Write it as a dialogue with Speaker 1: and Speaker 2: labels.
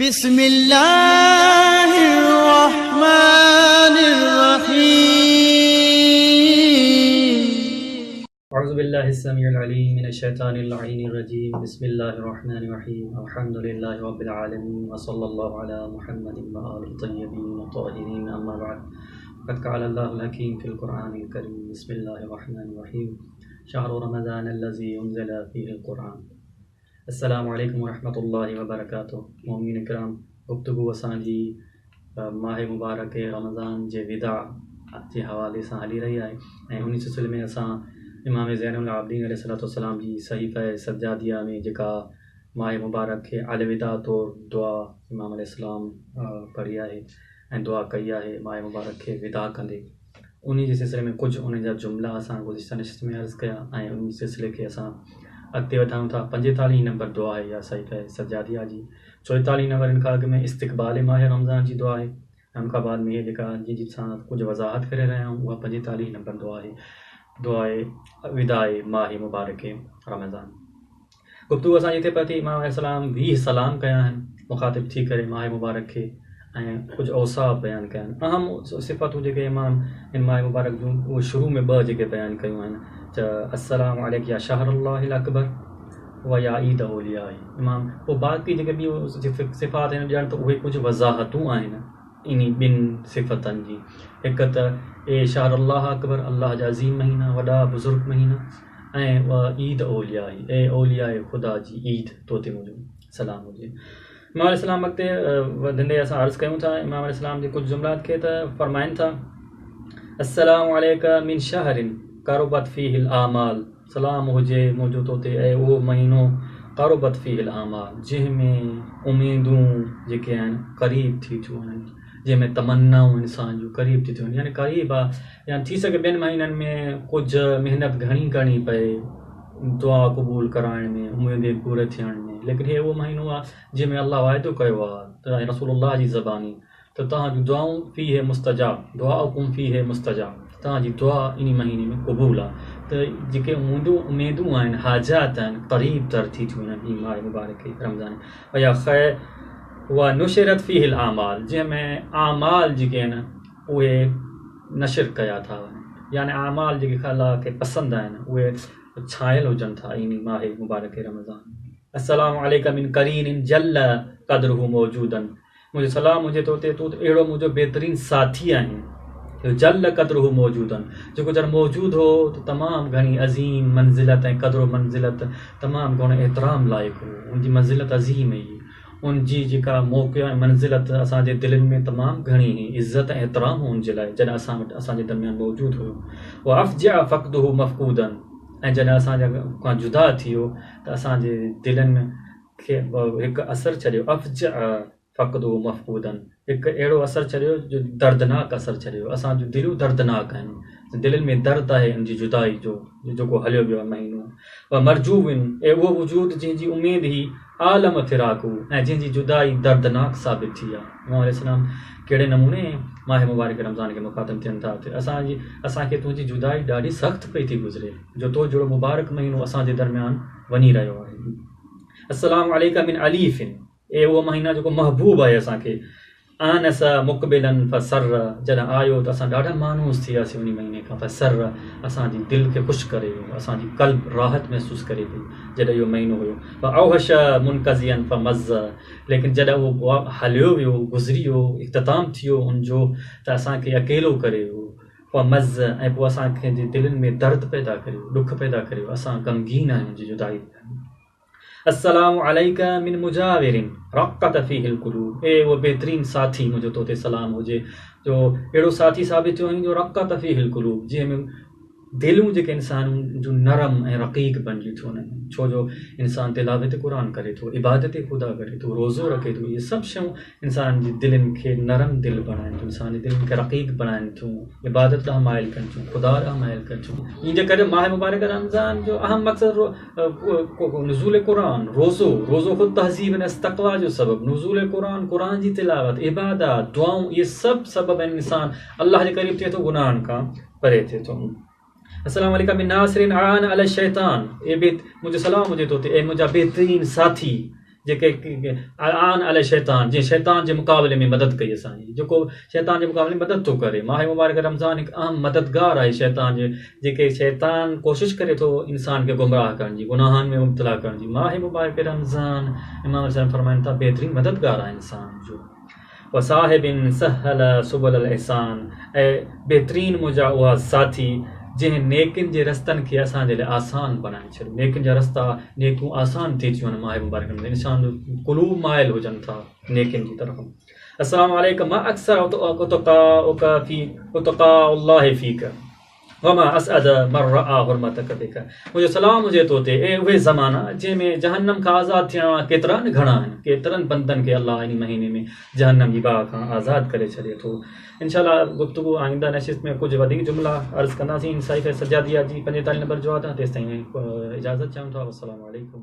Speaker 1: بسم الله الرحمن الرحيم.
Speaker 2: أعوذ بالله السميع العليم من الشيطان اللعين الرجيم. بسم الله الرحمن الرحيم. الحمد لله رب العالمين وصلى الله على محمد وآل الطيبين الطاهرين. أما بعد قد قال الله الحكيم في القرآن الكريم. بسم الله الرحمن الرحيم. شهر رمضان الذي أنزل فيه القرآن. السلام علیکم ورحمۃ اللہ وبرکاتہ. مومنین کرام، گفتگو اسان جی ماہ مبارک رمضان کے وداع کے حوالے سے ہلی رہی ہے. ان سلسلے میں اسان امام زین العابدین علیہ السلام جی صحیفہ سجادیہ میں جکا ماہ مبارک کے الوداع طور دعا امام علیہ السلام پڑھی ہے ऐं दुआ कई आहे माह मुबारक खे विदा कंदे. उन जे सिलसिले में कुझु उन जा जुमिला असां गुज़िश्ता नशिस्त में अर्ज़ु कया ऐं उन सिलसिले खे असां अॻिते वधायूं था. 45 नंबर दुआ आहे या सहीफ़ा सजादिया जी. 44 नंबर इनका अॻु में इस्तक़बाल माह रमज़ान जी दुआ आहे ऐं उनखां बाद में जेका जी सां कुझु वज़ाहत करे रहिया आहियूं उहा 45 नंबर दुआ आहे. दुआए विदाए माह मुबारक रमज़ान. गुफ़्तगू असांजी थिए पई इमाम अलैहिस्सलाम 20 सलाम कया आहिनि मुख़ातिब थी करे माह मुबारक खे ऐं कुझु औसाफ़ बयानु कया आहिनि. अहम सिफ़तूं जेके इमाम इन माह मुबारक जूं उहे शुरू में 2 जेके बयानु कयूं आहिनि त अस्सलामु अलैकुम या शहरुल्लाहिल अकबर व या ईद औलिया. इमाम पोइ बाक़ी जेके ॿियूं सिफ़ात आहिनि ॼण त उहे कुझु वज़ाहतूं आहिनि इन 2 सिफ़तनि जी. हिकु त ए शहरुल्लाह अकबर, अल्लाह जा अज़ीम महीना, वॾा बुज़ुर्ग महीना, ऐं ईद औलिया ए औलिया ख़ुदा जी ईद तो ते मुंहिंजो सलाम हुजे. इमाम अलैहिस्सलाम अॻिते वधंदे असां अर्ज़ु कयूं था इमाम अलैहिस्सलाम जे कुझु जुमलात खे त फ़रमाइनि था अस्सलामु अलैका मिन शहरिन क़रबत फ़ीहिल आमाल. सलाम हुजे मुंहिंजो तो ते ऐं उहो महीनो क़रबत फ़ीहिल आमाल जंहिंमें उमेदूं जेके आहिनि क़रीब थी थियूं वञनि, जंहिंमें तमन्नाऊं इंसान जूं क़रीब थी थियूं वञनि. यानी क़रीब आहे या थी सघे ॿियनि महीननि में कुझु महिनत घणी करणी पए दुआ क़बूल कराइण में, उमेदूं पूरे थियण में, लेकिन हे उहो महीनो आहे जंहिंमें अल्लाह वाइदो कयो आहे त रसूलुल्लाह जी ज़बानी त तव्हांजूं दुआऊं फ़ीहे मुस्तजाब, दुआउकुम फ़ीहे मुस्तजाब, तव्हांजी दुआ इन महीने में क़बूल आहे. त जेके उमेदूं आहिनि हाजात आहिनि क़रीब तर थी थियूं वञनि हीअ माह मुबारक रमज़ान. या ख़ैर उहा नुशरत फ़ीहिल आमाल जंहिंमें आमाल जेके आहिनि उहे नशर कया था वञनि, यानी आमाल जेके अल्लाह खे पसंदि आहिनि उहे छायल हुजनि था इन माह मुबारक रमज़ान. अस्सलामु अलैका मिन करीनिन जल्ल क़द्रुहु मौजूदन. मुंहिंजो सलाम हुजे तो ते तूं अहिड़ो मुंहिंजो बहितरीनु साथी आहीं जल्ल क़द्रुहु मौजूदन जेको जर मौजूदु हो त तमामु घणी अज़ीम मंज़िलत ऐं क़द्र मंज़िलत तमामु घणो एतिराम लाइक़ु हो. उनजी मंज़िलत अज़ीम हुई, उनजी जेका मौक़ियो ऐं मंज़िलत असांजे दिलनि में तमामु घणी हुई. इज़त ऐं एतिराम हो उनजे लाइ जॾहिं असां वटि असांजे दरमियान मौजूदु हुयो. व अफ़जा फ़क़्दुहु मफ़क़ूदन ऐं जॾहिं असांजा खां जुदा थी वियो त असांजे दिलनि खे हिकु असरु छॾियो. अफ़जा फ़क़्दुहु मफ़क़ूदन हिकु अहिड़ो असरु छॾियो जो दर्दनाक असरु छॾियो. असांजूं दिलियूं दर्दनाक आहिनि, दिलनि में दर्द आहे उनजी जुदाई जो जेको हलियो वियो आहे महीनो. व मरजूबिन ऐं उहो वजूद जंहिंजी उमेद ई आलम फिराकू ऐं जंहिंजी जुदाई दर्दनाक साबित थी आहे. इमाम अलैहिस्सलाम कहिड़े नमूने माह मुबारक रमज़ान खे मुख़ातिब थियनि था त असांखे तुंहिंजी जुदाई ॾाढी सख़्तु पई थी गुज़रे जो तो जहिड़ो मुबारक महीनो असांजे दरमियान वञी रहियो आहे. अस्सलामु अलैका मिन अलीफ़िन ए उहो महीना जेको महबूब आहे असांखे. आनस मुक़बिलन फ़सर जॾहिं आयो त असां ॾाढा मानूस थी वियासीं उन महीने खां. फ़सर असांजी दिलि खे ख़ुशि करे वियो, असांजी क़ल्ब राहत महसूसु करे पई जॾहिं इहो महीनो हुयो. औहश मुनक़ज़ियन फ़मज़ लेकिन जॾहिं उहो हलियो वियो, गुज़री वियो, इख़्तिताम थी वियो उनजो त असांखे अकेलो करे वियो. फ़मज़ ऐं पोइ असांखे दिलनि में दर्द पैदा करियो, ॾुख पैदा करियो. असां ग़मगीन आहियूं उनजी जुदाई. अस्सलामु अलैका मिन मुजाविरिन रक़्क़त फ़ीहिल क़ुलूब ए उहो बहितरीनु साथी मुंहिंजो तो ते सलाम हुजे जो अहिड़ो साथी साबित थियो जो रक़्क़त फ़ीहिल क़ुलूब जंहिंमें दिलूं जेके इंसान जूं नरम ऐं रक़ीक़ बणिजी थियूं वञनि. छो जो इंसान तिलावत क़ुरान करे थो, इबादत ख़ुदा करे थो, रोज़ो रखे थो. इहे सभु शयूं इंसान जी दिलनि खे नरम दिलि बणाइनि थियूं, इंसान जी दिलनि खे रक़ीक़ बणाइनि थियूं, इबादत ॾांहुं माइल कनि थियूं, ख़ुदा ॾांहुं माइल कनि थियूं. इन जे करे माह मुबारक रमज़ान जो अहम मक़सदु नुज़ूल क़ुरान, रोज़ो ख़ुदि तहज़ीब ऐं तक़वा जो सबबु, नुज़ूल क़ुरान, क़ुरान जी तिलावत, इबादत, दुआऊं, इहे सभु सबब आहिनि. इंसान अल्लाह जे क़रीब थिए थो, गुनाहनि खां परे थिए थो. अस्सलामु अलैकुम मिन नासिरिन आन अला शैतान ए बे मुंहिंजो सलाम हुजे तो ते ए मुंहिंजा बहितरीनु साथी जेके आन अल शैतान जीअं शैतान जे मुक़ाबले में मदद कई असांजी जेको शैतान जे मुक़ाबले में मदद थो करे माह मुबारक रमज़ान हिकु अहम मददगार आहे शैतान जे जेके शैतान कोशिशि करे थो इंसान खे गुमराह करण जी गुनाहनि में मुब्तला करण जी माह मुबारक रमज़ान इमाम हुसैन फरमाइनि था बहितरीन मददगार आहे इंसान जो वसाहिबिन सहल सुबुल ihsan ऐं बहितरीन मुंहिंजा उहा साथी जंहिं नेकिन जे रस्तनि खे असांजे लाइ आसान बणाए छॾियो नेकिन जा रस्ता नेकूं आसान थी थियूं माह मुबारक में इंसान क़ुलूब माइल हुजनि था नेकिन जी तरफ़ अस्सलाम वालेकुम मां अक्सर उतक़ाउल्लाह फीक वमा असअद मर रआ हुरमतक बिक मुंहिंजो सलाम हुजे तो ते ए उहे ज़माना जंहिंमें जहन्नम खां आज़ादु थियण वारा केतिरा घणा आहिनि केतिरनि बंदनि खे अल्लाह इन महीने में जहन्नम जी बाहि खां आज़ादु करे छॾे थो इंशाअल्लाह गुफ्तगू आईंदा नशिस्त में कुझु वधीक जुमिला अर्ज़ु कंदासीं साइफ़ सजादिया जी 45 नंबर जो आहे तेसिताईं इजाज़त चाहूं था अस्सलामु अलैकुम।